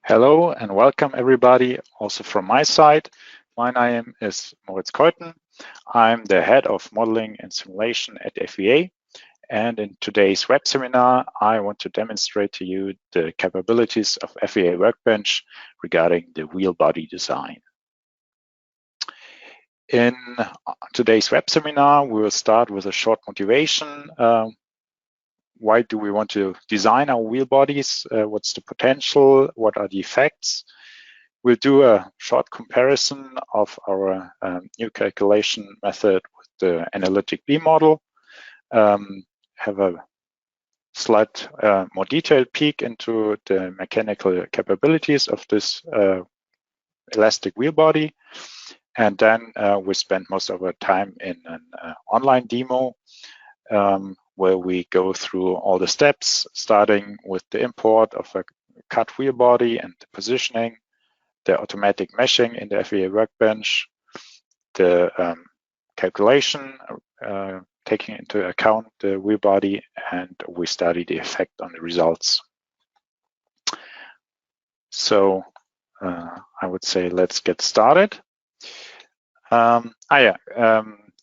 Hello and welcome everybody, also from my side. My name is Moritz Keuten. I'm the head of modeling and simulation at FVA. And in today's web seminar, I want to demonstrate to you the capabilities of FVA Workbench regarding the wheel body design. In today's web seminar, we will start with a short motivation. Why do we want to design our wheel bodies? What's the potential? What are the effects? We'll do a short comparison of our new calculation method with the analytic B model, have a slight more detailed peek into the mechanical capabilities of this elastic wheel body. And then we spend most of our time in an online demo where we go through all the steps, starting with the import of a cut wheel body and the positioning, the automatic meshing in the FVA Workbench, the calculation, taking into account the wheel body, and we study the effect on the results. So I would say let's get started.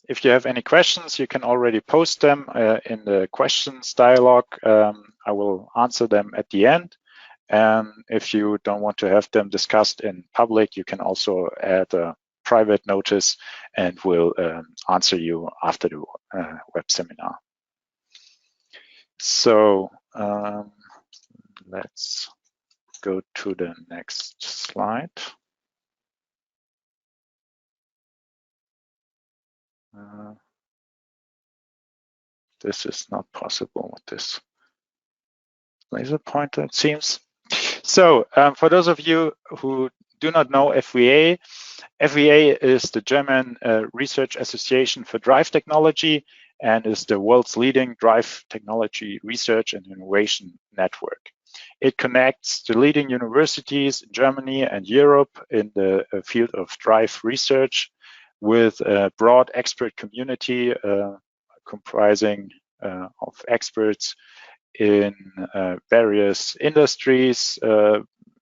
If you have any questions, you can already post them in the questions dialog. I will answer them at the end. And if you don't want to have them discussed in public, you can also add a private notice and we'll answer you after the web seminar. So let's go to the next slide. This is not possible with this laser pointer, it seems. So for those of you who do not know FVA, FVA is the German Research Association for Drive Technology and is the world's leading drive technology research and innovation network. It connects the leading universities in Germany and Europe in the field of drive research with a broad expert community comprising of experts in various industries,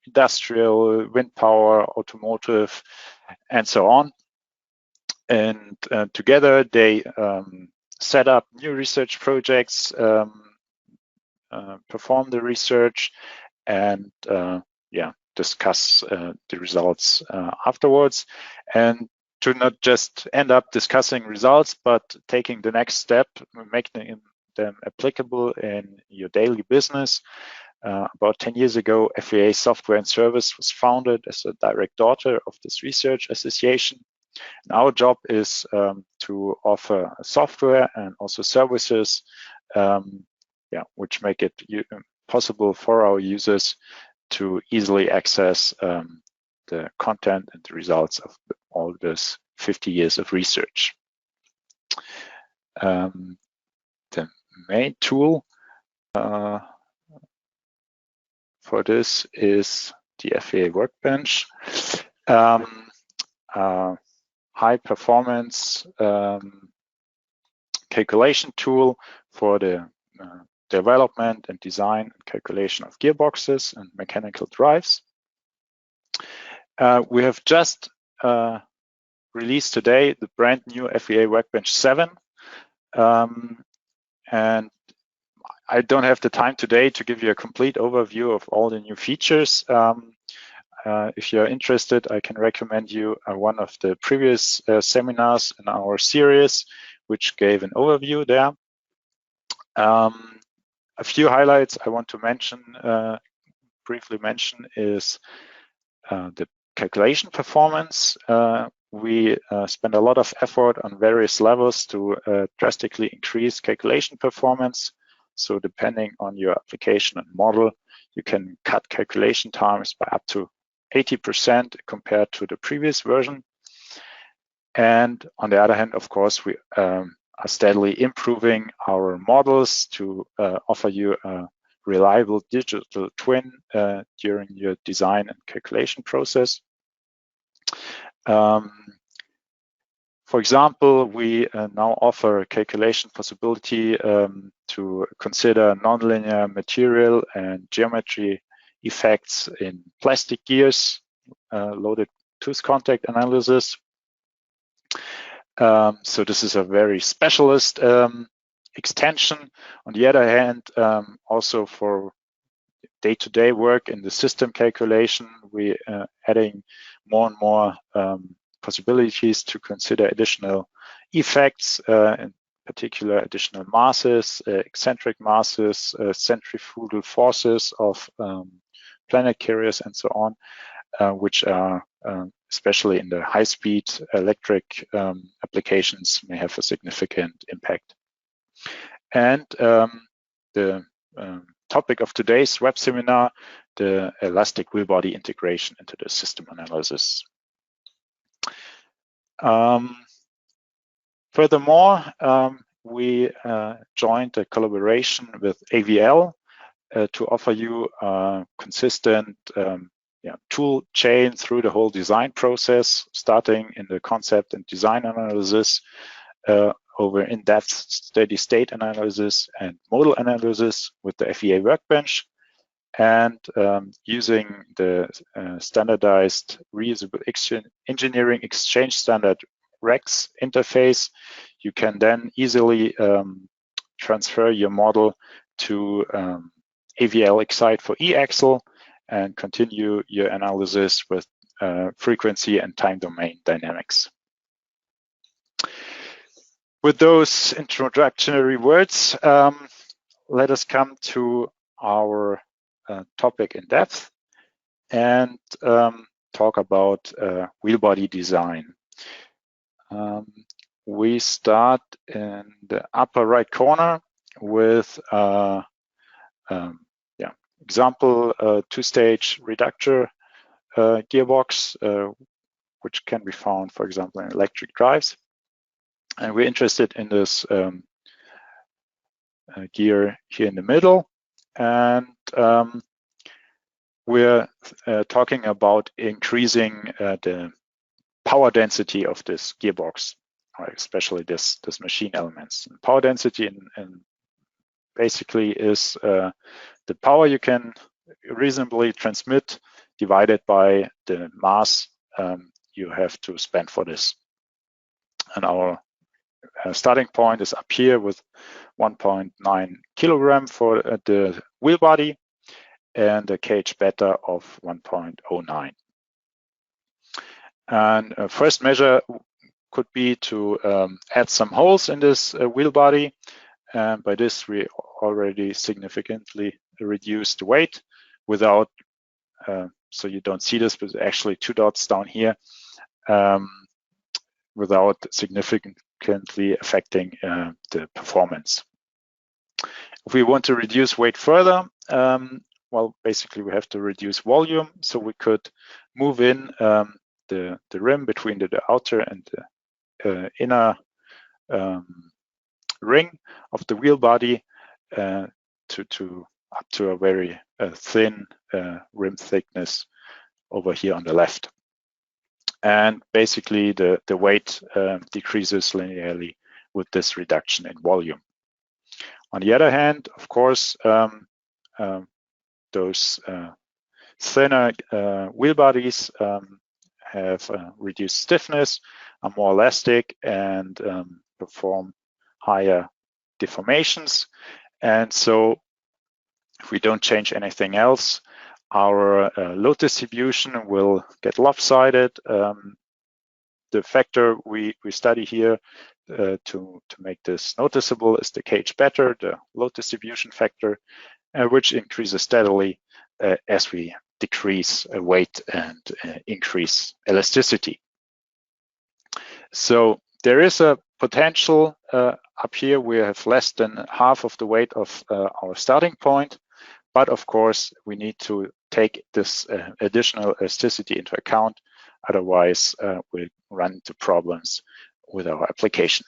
industrial, wind power, automotive, and so on. And together they set up new research projects, perform the research, and discuss the results afterwards. And to not just end up discussing results, but taking the next step, making them applicable in your daily business. About 10 years ago, FVA Software and Service was founded as a direct daughter of this research association. And our job is to offer software and also services which make it possible for our users to easily access the content and the results of all this 50 years of research. The main tool for this is the FVA Workbench, high performance calculation tool for the development and design and calculation of gearboxes and mechanical drives. We have just released today the brand new FVA Workbench 7. And I don't have the time today to give you a complete overview of all the new features. If you're interested, I can recommend you one of the previous seminars in our series, which gave an overview there. A few highlights I want to mention, briefly mention, is the calculation performance. We spend a lot of effort on various levels to drastically increase calculation performance. So depending on your application and model, you can cut calculation times by up to 80% compared to the previous version. And on the other hand, of course, we are steadily improving our models to offer you a reliable digital twin during your design and calculation process. For example, we now offer a calculation possibility to consider nonlinear material and geometry effects in plastic gears, loaded tooth contact analysis. So this is a very specialist extension. On the other hand, also for day-to-day work in the system calculation, we adding more and more possibilities to consider additional effects, in particular additional masses, eccentric masses, centrifugal forces of planet carriers and so on, which are especially in the high-speed electric applications may have a significant impact. And the topic of today's web seminar, the elastic wheel body integration into the system analysis. Furthermore, we joined a collaboration with AVL to offer you a consistent tool chain through the whole design process, starting in the concept and design analysis, over in-depth steady state analysis and model analysis with the FVA Workbench, and using the standardized reusable engineering exchange standard REX interface, you can then easily transfer your model to AVL Excite for E-axle and continue your analysis with frequency and time domain dynamics. With those introductory words, let us come to our topic in depth and talk about wheel body design. We start in the upper right corner with example two-stage reductor gearbox, which can be found, for example, in electric drives. And we're interested in this gear here in the middle. And we're talking about increasing the power density of this gearbox, especially this machine elements. And power density and basically is the power you can reasonably transmit divided by the mass you have to spend for this. And our starting point is up here with 1.9 kilogram for the wheel body and a kh beta of 1.09. And first measure could be to add some holes in this wheel body. And by this, we already significantly reduce the weight without, so you don't see this, but actually 2 dots down here, without significantly affecting the performance. If we want to reduce weight further, well, basically we have to reduce volume. So we could move in the rim between the outer and the inner ring of the wheel body to up to a very thin rim thickness over here on the left. And basically the weight decreases linearly with this reduction in volume. On the other hand, of course, those thinner wheel bodies have reduced stiffness, are more elastic, and perform higher deformations. And so if we don't change anything else, our load distribution will get lopsided. The factor we study here to make this noticeable is the kh beta, the load distribution factor, which increases steadily as we decrease weight and increase elasticity. So there is a potential up here. We have less than half of the weight of our starting point, but of course we need to take this additional elasticity into account. Otherwise, we run into problems with our application.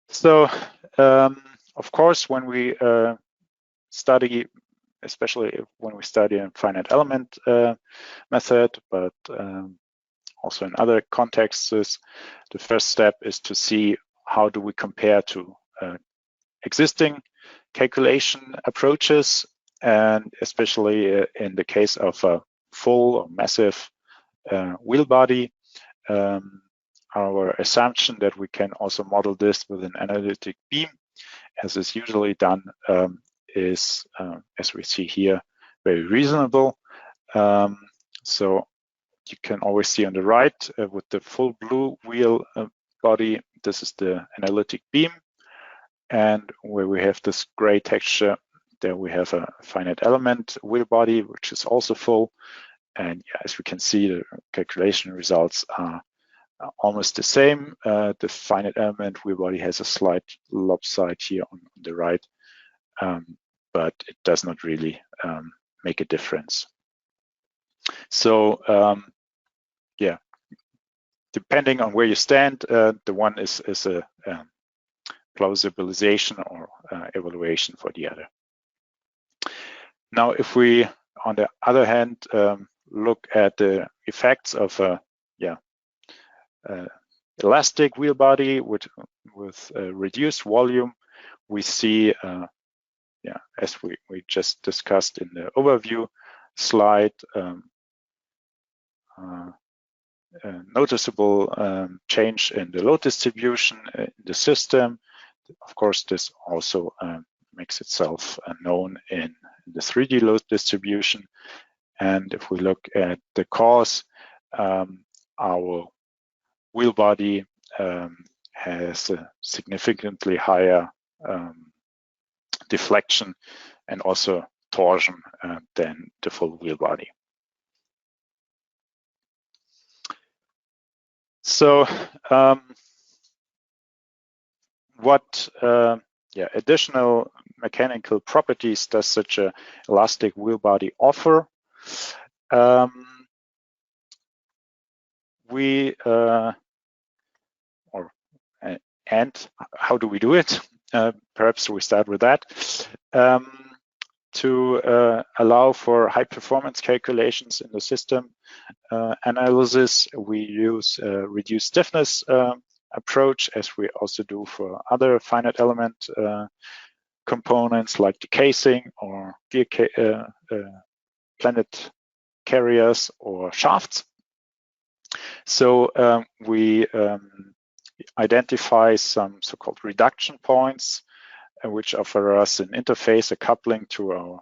So, of course, when we study, especially when we study a finite element method, but also in other contexts. The first step is to see how do we compare to existing calculation approaches, and especially in the case of a full or massive wheel body. Our assumption that we can also model this with an analytic beam, as is usually done, is, as we see here, very reasonable. So you can always see on the right with the full blue wheel body, this is the analytic beam. And where we have this gray texture, there we have a finite element wheel body, which is also full. And yeah, as we can see, the calculation results are almost the same. The finite element wheel body has a slight lopside here on the right, but it does not really make a difference. So yeah, depending on where you stand, the one is a plausibilization or evaluation for the other. Now, if we, on the other hand, look at the effects of a elastic wheel body with reduced volume, we see, as we just discussed in the overview slide, noticeable change in the load distribution in the system. Of course, this also makes itself known in the 3D load distribution. And if we look at the cause, our wheel body has a significantly higher deflection and also torsion than the full wheel body. So what additional mechanical properties does such an elastic wheel body offer? And how do we do it? Perhaps we start with that. To allow for high performance calculations in the system analysis, we use a reduced stiffness approach, as we also do for other finite element components like the casing or gear planet carriers or shafts. So we identify some so-called reduction points, which offer us an interface, a coupling to our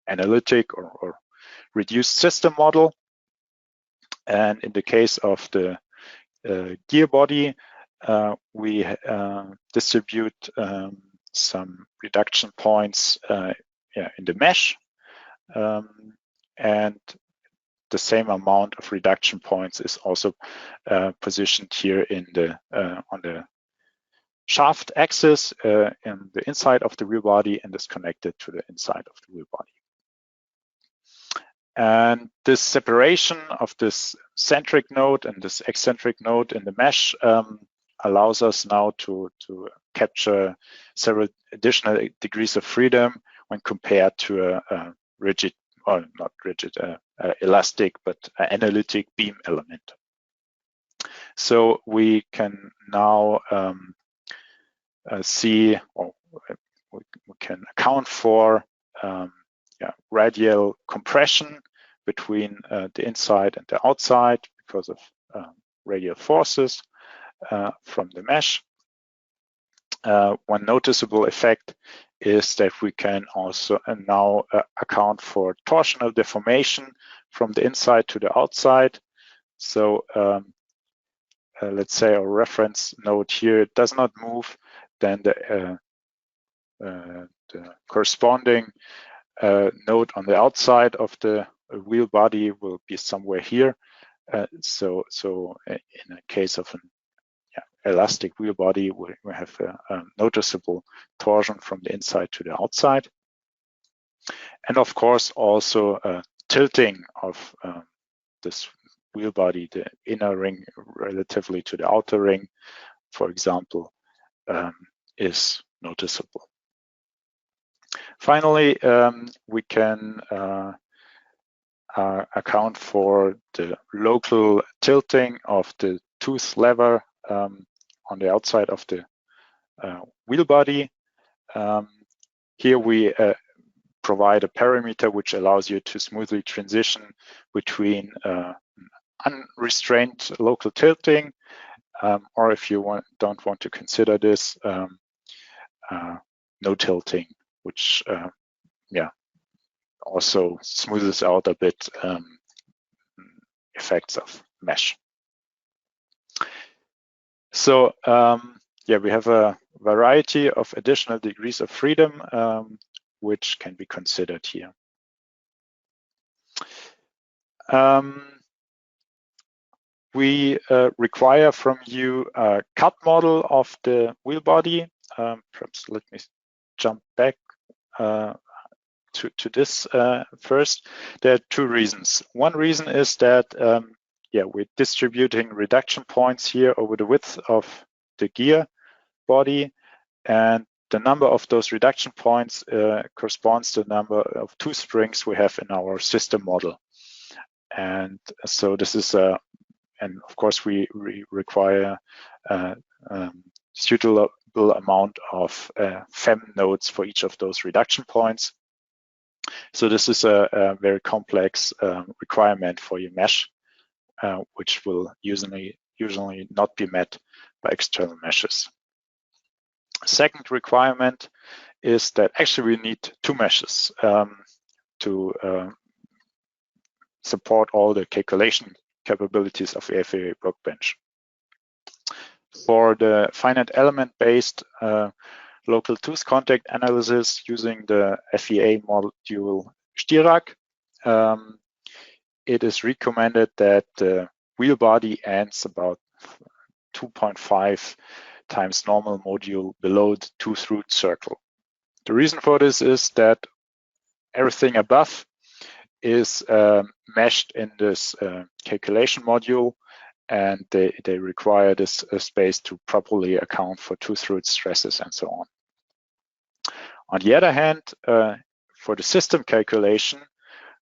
analytic or reduced system model. And in the case of the gear body, we distribute some reduction points in the mesh, and the same amount of reduction points is also positioned here in the on the shaft axis in the inside of the wheel body, and is connected to the inside of the wheel body. And this separation of this centric node and this eccentric node in the mesh allows us now to capture several additional degrees of freedom when compared to a rigid, or not rigid, elastic, but analytic beam element. So we can now see, or we can account for radial compression between the inside and the outside because of radial forces from the mesh. One noticeable effect is that we can also now account for torsional deformation from the inside to the outside. So let's say our reference node here does not move, then the corresponding node on the outside of the wheel body will be somewhere here. So in a case of an elastic wheel body, we have a noticeable torsion from the inside to the outside. And of course, also tilting of this wheel body, the inner ring relatively to the outer ring, for example, is noticeable. Finally, we can account for the local tilting of the tooth lever on the outside of the wheel body. Here we provide a parameter which allows you to smoothly transition between unrestrained local tilting, or if you don't want to consider this, no tilting, which also smoothes out a bit effects of mesh. So we have a variety of additional degrees of freedom which can be considered here. We require from you a cut model of the wheel body. Perhaps let me jump back to this first. There are two reasons. One reason is that we're distributing reduction points here over the width of the gear body, and the number of those reduction points corresponds to the number of tooth springs we have in our system model. And so this is and of course we require suitable amount of FEM nodes for each of those reduction points. So this is a very complex requirement for your mesh, which will usually not be met by external meshes. Second requirement is that actually we need two meshes to support all the calculation capabilities of the FVA Workbench. For the finite element-based local tooth contact analysis using the FVA module Stirak, it is recommended that the wheel body ends about 2.5 times normal module below the tooth root circle. The reason for this is that everything above is meshed in this calculation module, and they require this space to properly account for tooth root stresses and so on. On the other hand, for the system calculation,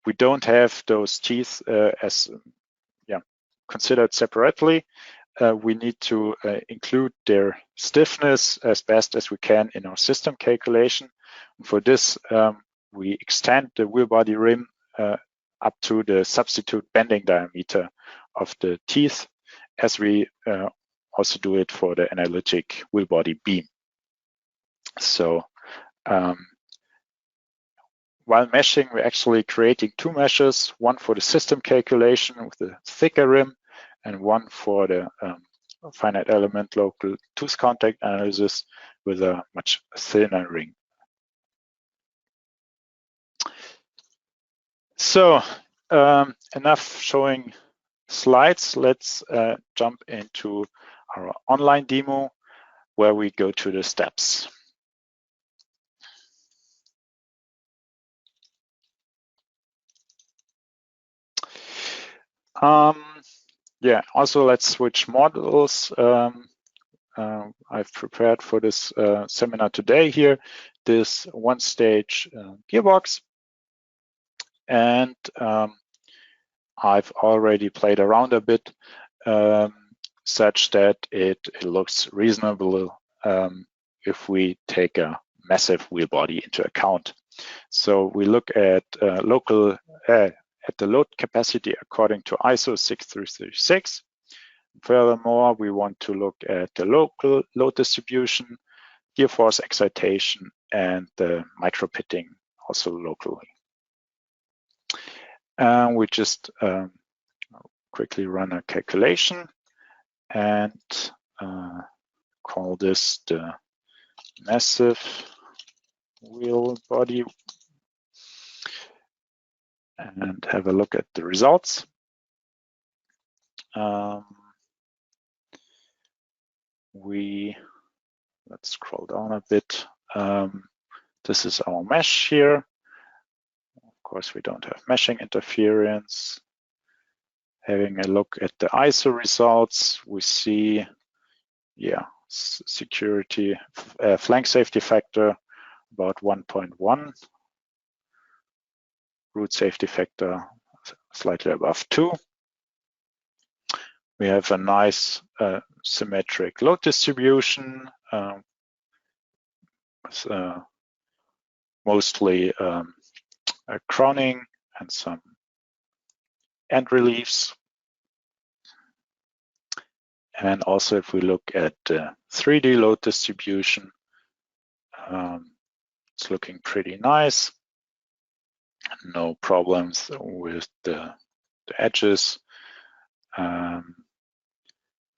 we don't have those teeth as considered separately. We need to include their stiffness as best as we can in our system calculation. And for this, we extend the wheel body rim up to the substitute bending diameter of the teeth, as we also do it for the analytic wheel body beam. So while meshing, we're actually creating two meshes, one for the system calculation with a thicker rim and one for the finite element local tooth contact analysis with a much thinner ring. So enough showing slides. Let's jump into our online demo where we go to the steps. Also let's switch models. I've prepared for this seminar today here this one-stage gearbox, and I've already played around a bit such that it looks reasonable if we take a massive wheel body into account. So we look at at the load capacity according to ISO 6336. Furthermore, we want to look at the local load distribution, gear force excitation, and the micro-pitting also locally. We just quickly run a calculation and call this the massive wheel body, and have a look at the results. Let's scroll down a bit. This is our mesh here. Of course, we don't have meshing interference. Having a look at the ISO results, we see, security flank safety factor about 1.1, root safety factor slightly above 2. We have a nice symmetric load distribution, with, mostly crowning and some end reliefs. And also, if we look at the 3D load distribution, it's looking pretty nice. No problems with the edges.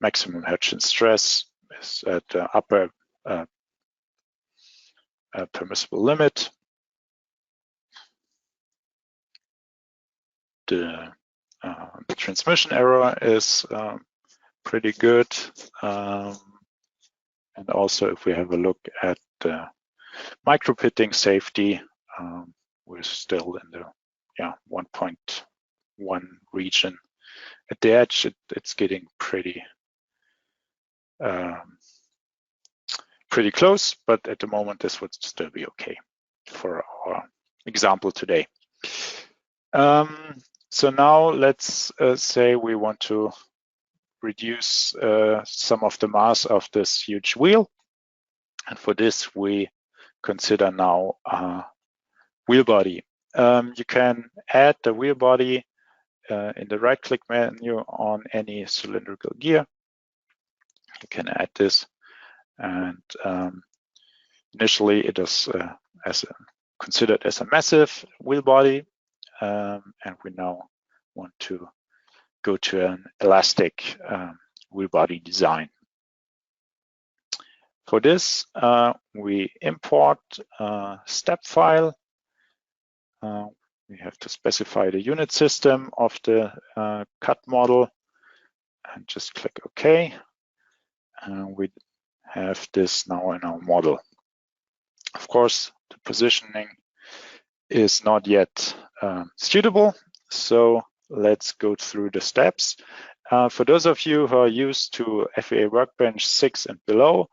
Maximum Hutchins stress is at the upper permissible limit. The transmission error is pretty good. And also, if we have a look at the micro-pitting safety, we're still in the 1.1 region. At the edge, it's getting pretty close, but at the moment this would still be okay for our example today. So now let's say we want to reduce some of the mass of this huge wheel, and for this we consider now wheel body. You can add the wheel body in the right-click menu on any cylindrical gear. You can add this, and initially it is considered as a massive wheel body, and we now want to go to an elastic wheel body design. For this, we import a step file. We have to specify the unit system of the cut model and just click OK. And we have this now in our model. Of course, the positioning is not yet suitable, so let's go through the steps. For those of you who are used to FVA Workbench 6 and below,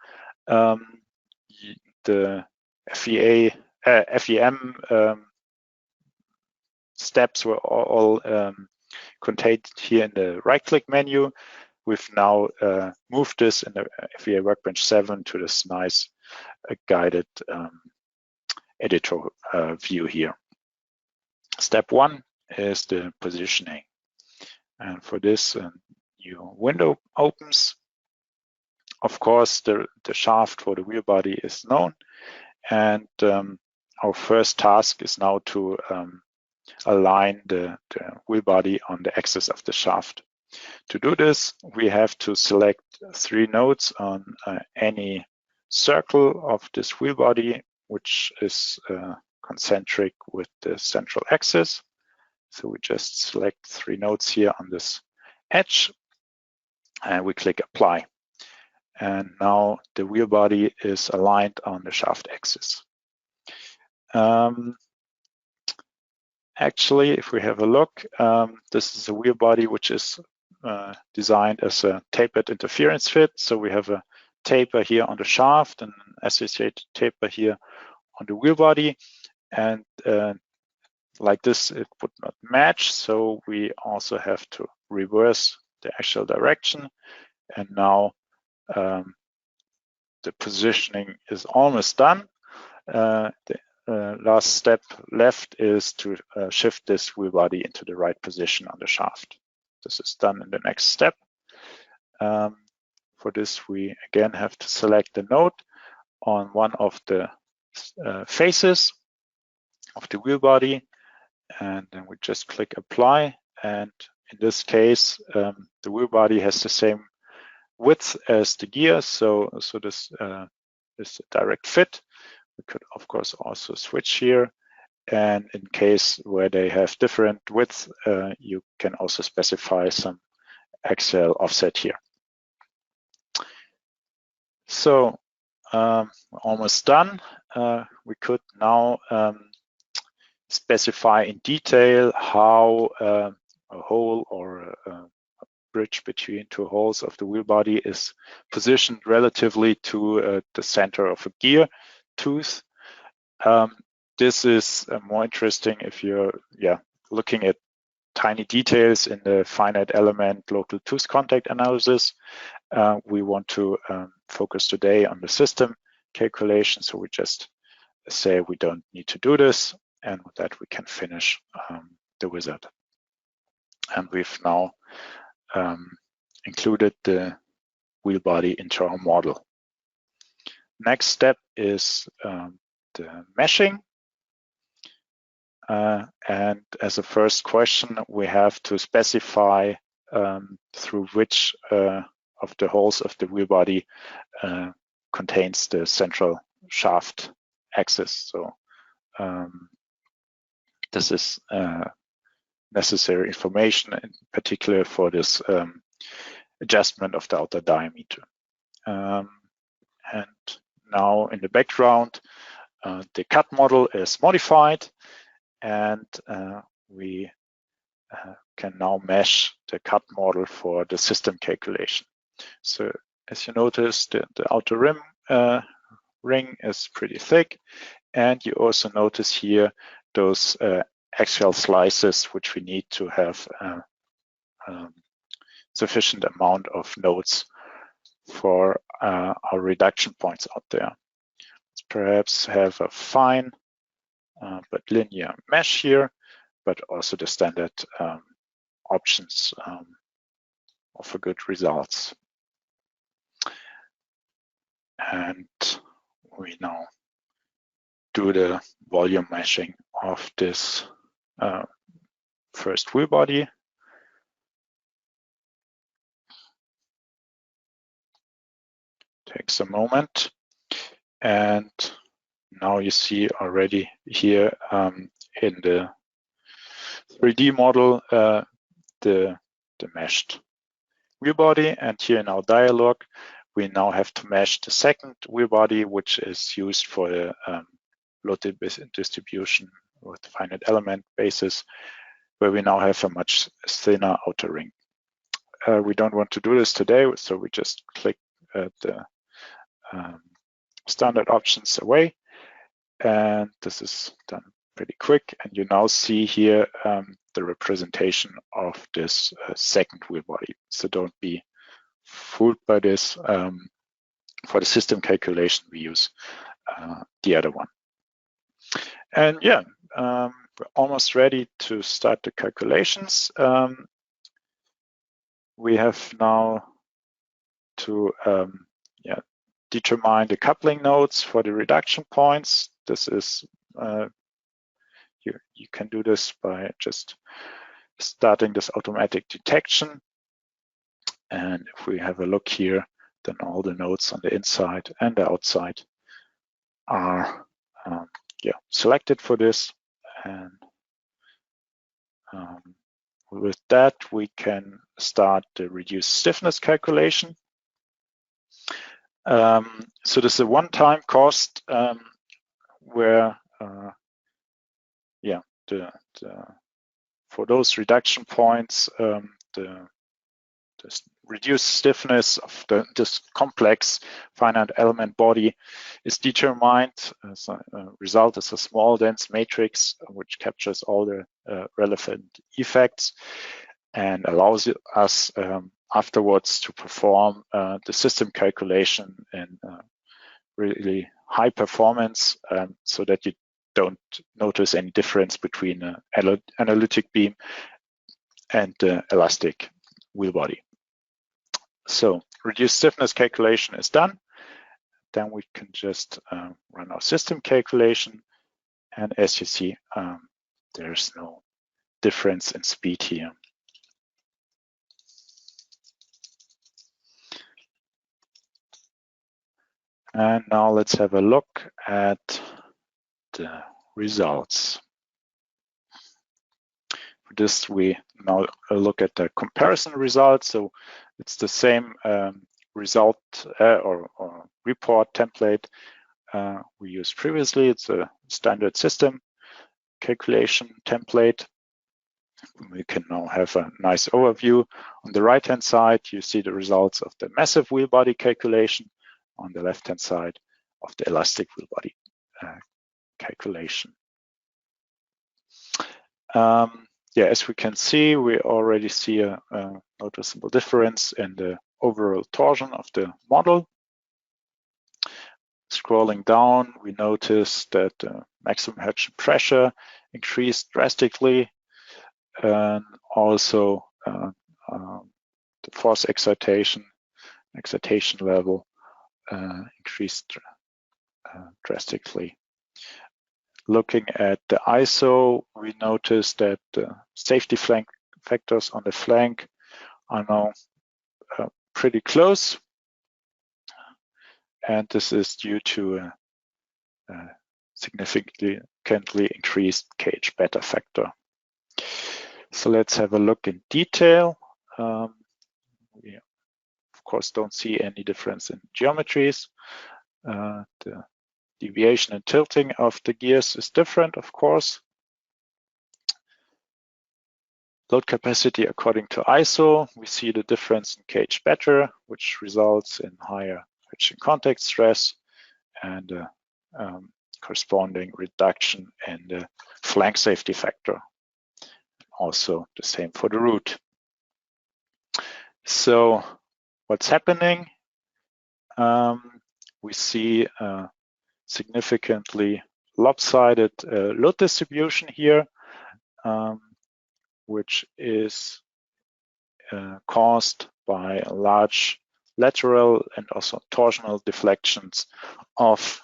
the FEM steps were all contained here in the right-click menu. We've now moved this in the FVA Workbench 7 to this nice guided editor view here. Step 1 is the positioning. And for this, a new window opens. Of course, the shaft for the wheel body is known. And our first task is now to align the wheel body on the axis of the shaft. To do this, we have to select 3 nodes on any circle of this wheel body, which is concentric with the central axis. So we just select 3 nodes here on this edge, and we click Apply. And now the wheel body is aligned on the shaft axis. Actually, if we have a look, this is a wheel body which is designed as a tapered interference fit. So we have a taper here on the shaft and an associated taper here on the wheel body. And like this, it would not match. So we also have to reverse the actual direction. And now the positioning is almost done. The last step left is to shift this wheel body into the right position on the shaft. This is done in the next step. For this, we again have to select the node on one of the faces of the wheel body, and then we just click Apply. And in this case, the wheel body has the same width as the gear, so this is a direct fit. We could, of course, also switch here. And in case where they have different width, you can also specify some axial offset here. So almost done. We could now specify in detail how a hole or a bridge between 2 holes of the wheel body is positioned relatively to the center of a gear tooth. This is more interesting if you're looking at tiny details in the finite element local tooth contact analysis. We want to focus today on the system calculation, so we just say we don't need to do this, and with that we can finish the wizard. And we've now included the wheel body into our model. Next step is the meshing. And as a first question, we have to specify through which of the holes of the wheel body contains the central shaft axis. So this is necessary information, in particular for this adjustment of the outer diameter. And now in the background, the cut model is modified, and we can now mesh the cut model for the system calculation. So as you notice, the outer rim ring is pretty thick, and you also notice here those axial slices which we need to have sufficient amount of nodes for our reduction points out there. Let's perhaps have a fine but linear mesh here, but also the standard options offer good results. And we now do the volume meshing of this first wheel body. Takes a moment, and now you see already here in the 3D model the meshed wheel body, and here in our dialog we now have to mesh the second wheel body, which is used for the load distribution with finite element basis, where we now have a much thinner outer ring. We don't want to do this today, so we just click the standard options away, and this is done pretty quick. And you now see here the representation of this second wheel body. So don't be fooled by this. For the system calculation, we use the other one. And yeah, we're almost ready to start the calculations. We have now to determine the coupling nodes for the reduction points. This is you can do this by just starting this automatic detection. And if we have a look here, then all the nodes on the inside and the outside are selected for this. And with that, we can start the reduced stiffness calculation. So this is a one-time cost where for those reduction points, the reduced stiffness of this complex finite element body is determined. As a result is a small dense matrix which captures all the relevant effects and allows us afterwards to perform the system calculation in really high performance, so that you don't notice any difference between an analytic beam and the elastic wheel body. So reduced stiffness calculation is done. Then we can just run our system calculation. And as you see, there's no difference in speed here. And now let's have a look at the results. For this, we now look at the comparison results. So it's the same result or report template we used previously. It's a standard system calculation template. We can now have a nice overview. On the right-hand side, you see the results of the massive wheel body calculation. On the left-hand side of the elastic wheel body calculation. yeah, as we can see, we already see a noticeable difference in the overall torsion of the model. Scrolling down, we notice that maximum Hertz pressure increased drastically, and also the force excitation level increased drastically. Looking at the ISO, we notice that safety flank factors on the flank are now pretty close, and this is due to a significantly increased KH beta factor. So let's have a look in detail. We of course don't see any difference in geometries. The deviation and tilting of the gears is different, of course. Load capacity according to ISO, we see the difference in KH beta, which results in higher friction contact stress and corresponding reduction in the flank safety factor. Also the same for the root. So what's happening? We see a significantly lopsided load distribution here, which is caused by large lateral and also torsional deflections of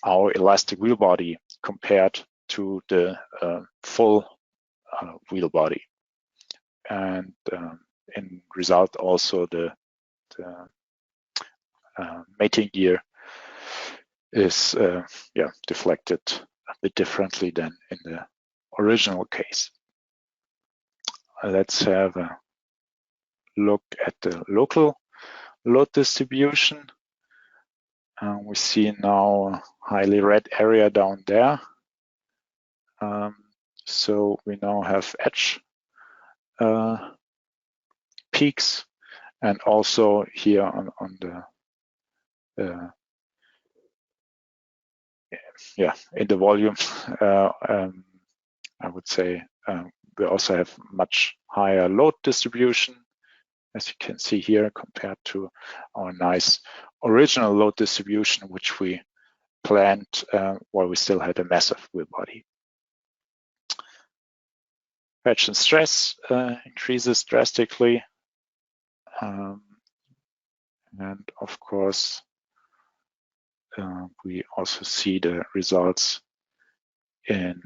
our elastic wheel body compared to the full wheel body. And in result also the mating gear is deflected a bit differently than in the original case. Let's have a look at the local load distribution. We see now a highly red area down there. So we now have edge peaks, and also here on the in the volume, I would say we also have much higher load distribution, as you can see here, compared to our nice original load distribution, which we planned while we still had a massive wheel body. Friction stress increases drastically, and of course we also see the results in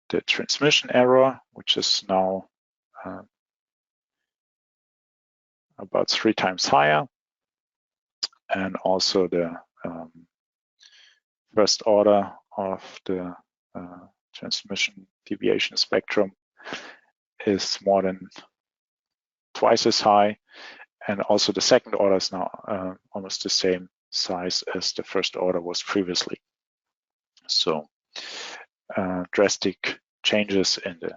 the transmission error, which is now about 3 times higher, and also the first order of the transmission deviation spectrum is more than twice as high, and also the second order is now almost the same size as the first order was previously. So drastic changes in the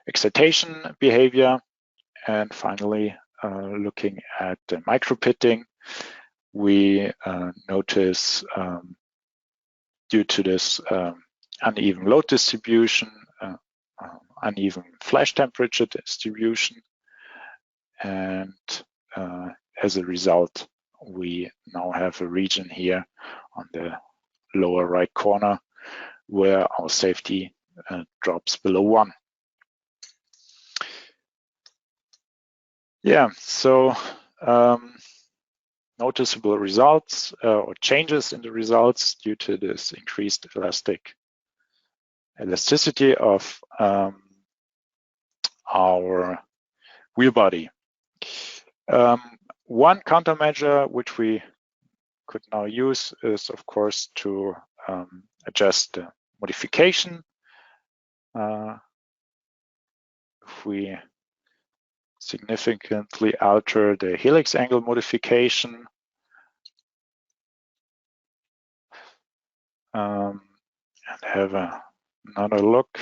excitation behavior. And finally, looking at the micropitting, we notice due to this uneven load distribution, uneven flash temperature distribution, and as a result, we now have a region here on the lower right corner where our safety drops below 1. Yeah, so noticeable results or changes in the results due to this increased elasticity of our wheel body. One countermeasure which we could now use is, of course, to adjust the modification. If we significantly alter the helix angle modification, and have another look.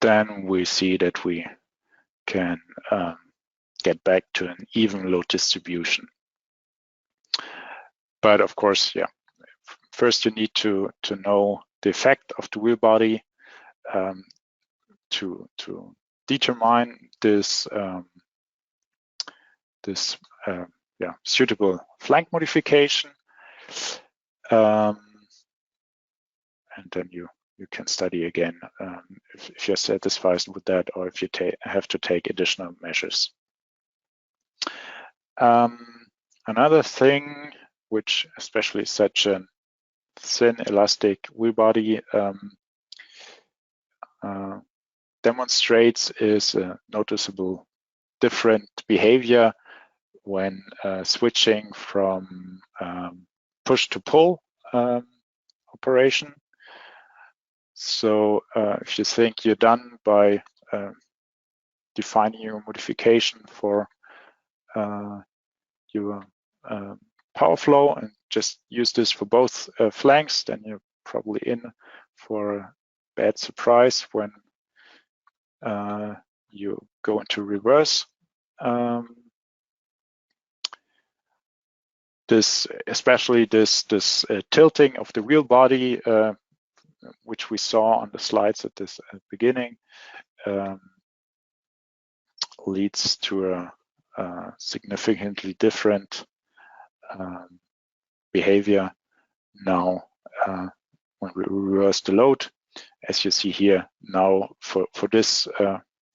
then we see that we can get back to an even load distribution. But of course, yeah, first you need to know the effect of the wheel body to determine this suitable flank modification, and then you can study again if you're satisfied with that, or if you have to take additional measures. Another thing, which especially such a thin elastic wheel body demonstrates, is a noticeable different behavior when switching from push to pull operation. So if you think you're done by defining your modification for your power flow and just use this for both flanks, then you're probably in for a bad surprise when you go into reverse. Especially this tilting of the wheel body, which we saw on the slides at this beginning, leads to a significantly different behavior now when we reverse the load. As you see here now, for this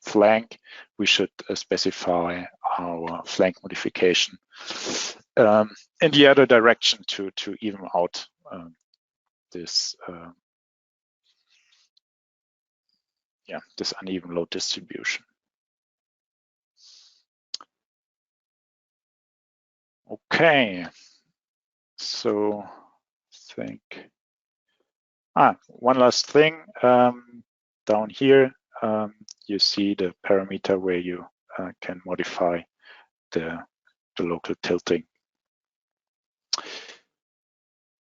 flank, we should specify our flank modification in the other direction to even out this uneven load distribution. Okay, so I think one last thing down here. You see the parameter where you can modify the local tilting.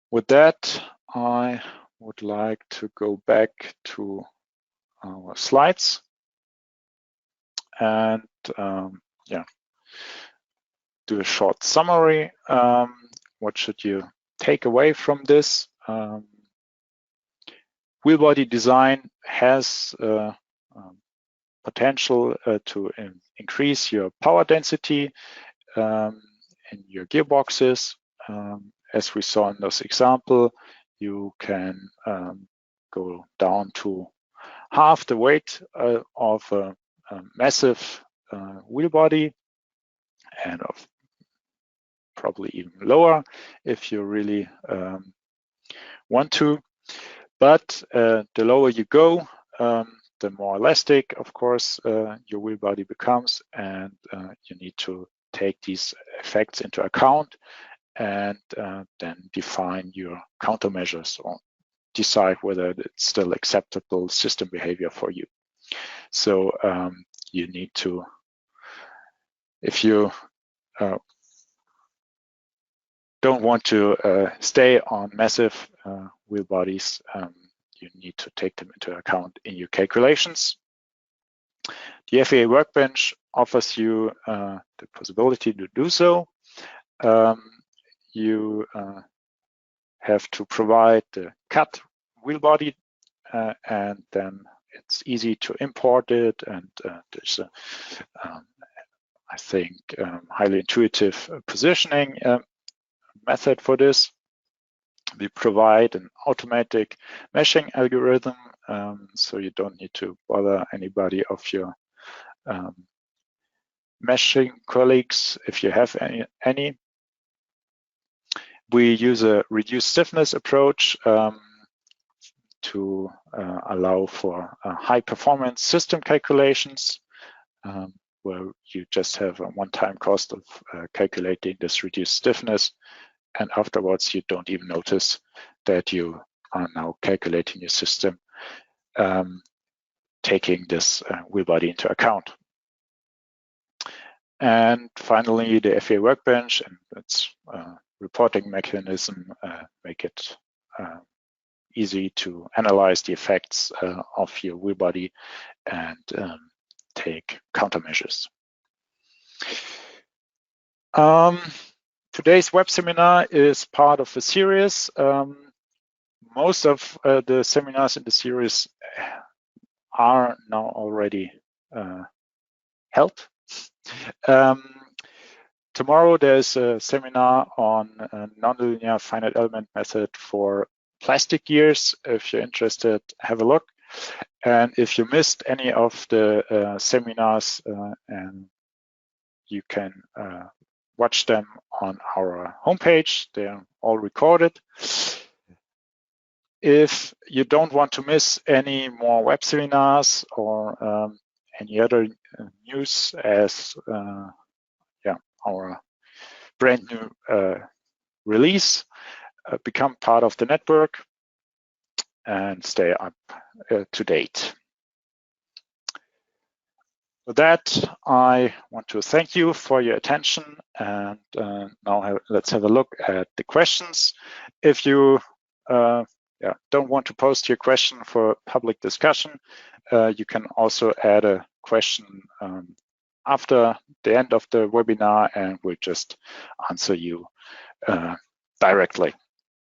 With that, I would like to go back to our slides and do a short summary. What should you take away from this? Wheel body design has potential to increase your power density in your gearboxes. As we saw in this example, you can go down to half the weight of a massive wheel body, and of probably even lower if you really want to. But the lower you go, the more elastic, of course, your wheel body becomes, and you need to take these effects into account and then define your countermeasures or decide whether it's still acceptable system behavior for you. So you need to, if you don't want to stay on massive wheel bodies, you need to take them into account in your calculations. The FVA Workbench offers you the possibility to do so. You have to provide the cut wheel body, and then it's easy to import it, and there's a, I think, highly intuitive positioning method for this. We provide an automatic meshing algorithm, so you don't need to bother anybody of your meshing colleagues if you have any. We use a reduced stiffness approach to allow for high performance system calculations, where you just have a one-time cost of calculating this reduced stiffness, and afterwards you don't even notice that you are now calculating your system taking this wheel body into account. And finally, the FVA Workbench and its reporting mechanism make it easy to analyze the effects of your wheel body and take countermeasures. Today's web seminar is part of a series. Most of the seminars in the series are now already held. Tomorrow there's a seminar on a nonlinear finite element method for plastic gears. If you're interested, have a look. And if you missed any of the seminars, and you can watch them on our homepage. They're all recorded. If you don't want to miss any more web seminars or any other news as our brand new release, become part of the network and stay up to date. With that, I want to thank you for your attention, and now let's have a look at the questions. If you don't want to post your question for public discussion, you can also add a question after the end of the webinar, and we'll just answer you directly.